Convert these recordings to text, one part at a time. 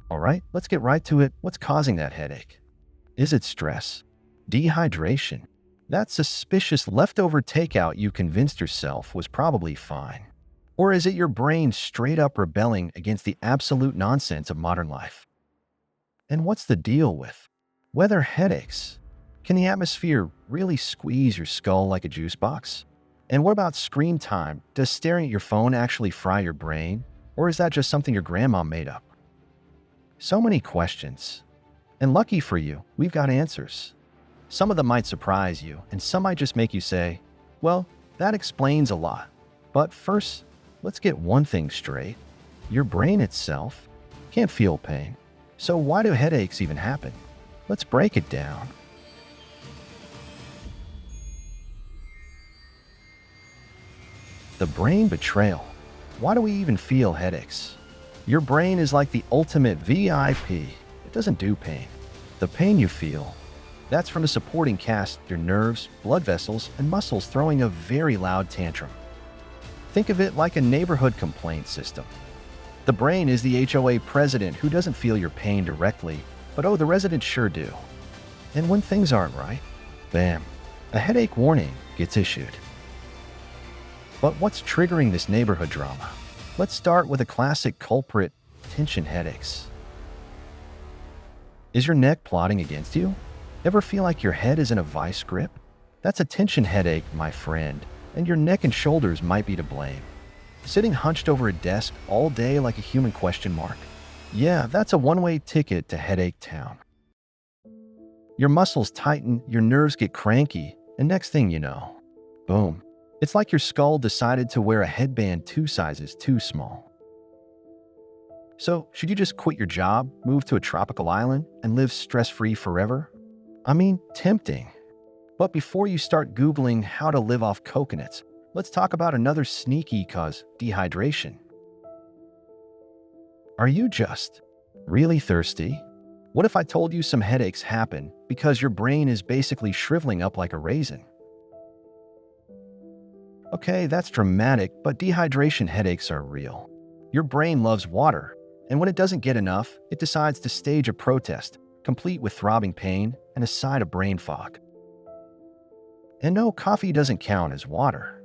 All right, let's get right to it. What's causing that headache? Is it stress? Dehydration? That suspicious leftover takeout you convinced yourself was probably fine? Or is it your brain straight up rebelling against the absolute nonsense of modern life? And what's the deal with weather headaches? Can the atmosphere really squeeze your skull like a juice box? And what about screen time? Does staring at your phone actually fry your brain? Or is that just something your grandma made up? So many questions. And lucky for you, we've got answers. Some of them might surprise you, and some might just make you say, well, that explains a lot. But first, let's get one thing straight. Your brain itself can't feel pain. So why do headaches even happen? Let's break it down. The brain betrayal. Why do we even feel headaches? Your brain is like the ultimate VIP. It doesn't do pain. The pain you feel, that's from the supporting cast, your nerves, blood vessels, and muscles throwing a very loud tantrum. Think of it like a neighborhood complaint system. The brain is the HOA president who doesn't feel your pain directly, but oh, the residents sure do. And when things aren't right, bam, a headache warning gets issued. But what's triggering this neighborhood drama? Let's start with a classic culprit, tension headaches. Is your neck plotting against you? Ever feel like your head is in a vice grip? That's a tension headache, my friend, and your neck and shoulders might be to blame. Sitting hunched over a desk all day like a human question mark? Yeah, that's a one-way ticket to headache town. Your muscles tighten, your nerves get cranky, and next thing you know, boom. It's like your skull decided to wear a headband 2 sizes too small. So, should you just quit your job, move to a tropical island, and live stress-free forever? I mean, tempting. But before you start Googling how to live off coconuts, let's talk about another sneaky cause, dehydration. Are you just really thirsty? What if I told you some headaches happen because your brain is basically shriveling up like a raisin? Okay, that's dramatic, but dehydration headaches are real. Your brain loves water, and when it doesn't get enough, it decides to stage a protest, complete with throbbing pain and a side of brain fog. And no, coffee doesn't count as water.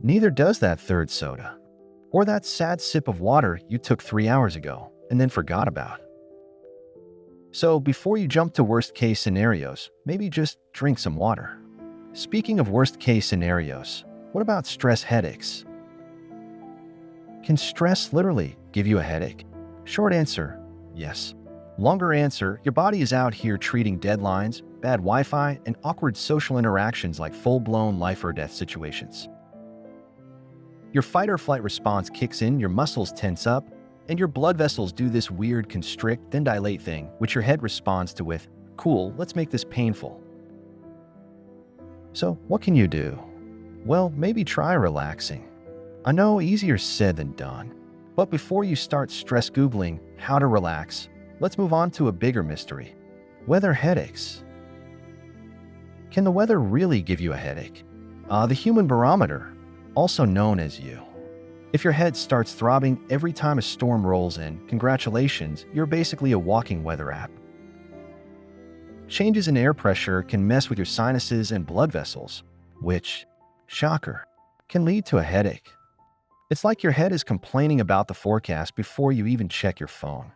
Neither does that third soda, or that sad sip of water you took 3 hours ago and then forgot about. So before you jump to worst-case scenarios, maybe just drink some water. Speaking of worst-case scenarios, what about stress headaches? Can stress literally give you a headache? Short answer, yes. Longer answer, your body is out here treating deadlines, bad Wi-Fi, and awkward social interactions like full-blown life-or-death situations. Your fight-or-flight response kicks in, your muscles tense up, and your blood vessels do this weird constrict, then dilate thing, which your head responds to with, cool, let's make this painful. So, what can you do? Well, maybe try relaxing. I know, easier said than done. But before you start stress Googling how to relax, let's move on to a bigger mystery. Weather headaches. Can the weather really give you a headache? The human barometer, also known as you. If your head starts throbbing every time a storm rolls in, congratulations, you're basically a walking weather app. Changes in air pressure can mess with your sinuses and blood vessels, which, shocker, can lead to a headache. It's like your head is complaining about the forecast before you even check your phone.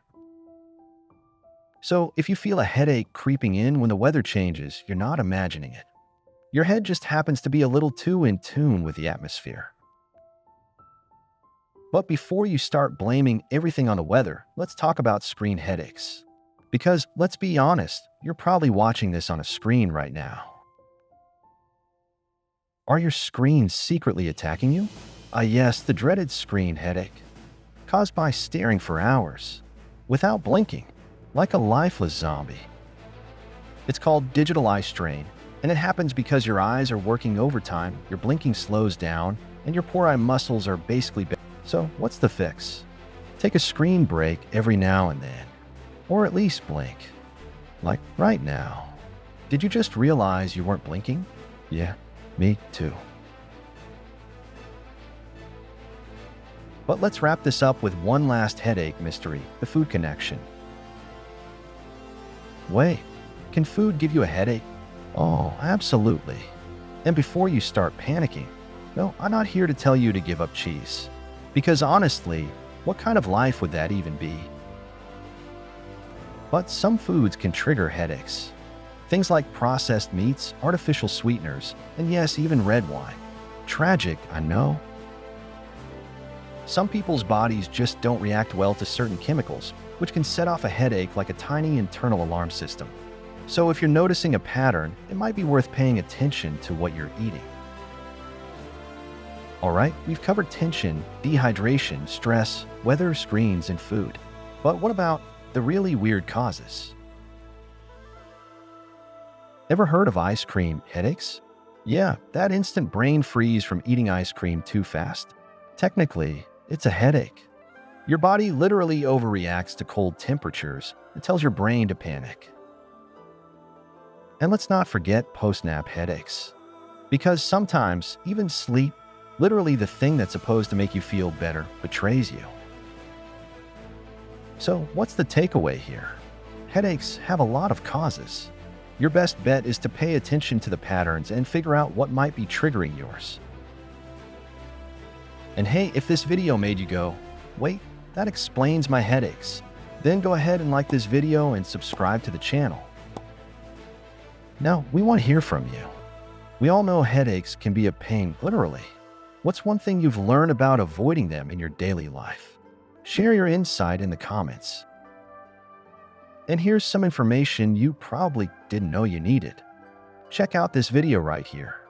So, if you feel a headache creeping in when the weather changes, you're not imagining it. Your head just happens to be a little too in tune with the atmosphere. But before you start blaming everything on the weather, let's talk about screen headaches. Because, let's be honest, you're probably watching this on a screen right now. Are your screens secretly attacking you? Yes, the dreaded screen headache, caused by staring for hours, without blinking, like a lifeless zombie. It's called digital eye strain, and it happens because your eyes are working overtime, your blinking slows down, and your poor eye muscles are basically So, what's the fix? Take a screen break every now and then, or at least blink. Like right now. Did you just realize you weren't blinking? Yeah, me too. But let's wrap this up with one last headache mystery, the food connection. Wait, can food give you a headache? Oh, absolutely. And before you start panicking, no, I'm not here to tell you to give up cheese. Because honestly, what kind of life would that even be? But some foods can trigger headaches. Things like processed meats, artificial sweeteners, and yes, even red wine. Tragic, I know. Some people's bodies just don't react well to certain chemicals, which can set off a headache like a tiny internal alarm system. So if you're noticing a pattern, it might be worth paying attention to what you're eating. Alright, we've covered tension, dehydration, stress, weather, screens, and food. But what about the really weird causes? Ever heard of ice cream headaches? Yeah, that instant brain freeze from eating ice cream too fast. Technically, it's a headache. Your body literally overreacts to cold temperatures and tells your brain to panic. And let's not forget post-nap headaches. Because sometimes, even sleep, literally the thing that's supposed to make you feel better, betrays you. So what's the takeaway here? Headaches have a lot of causes. Your best bet is to pay attention to the patterns and figure out what might be triggering yours. And hey, if this video made you go, wait, that explains my headaches, then go ahead and like this video and subscribe to the channel. Now, we want to hear from you. We all know headaches can be a pain, literally. What's one thing you've learned about avoiding them in your daily life? Share your insight in the comments. And here's some information you probably didn't know you needed. Check out this video right here.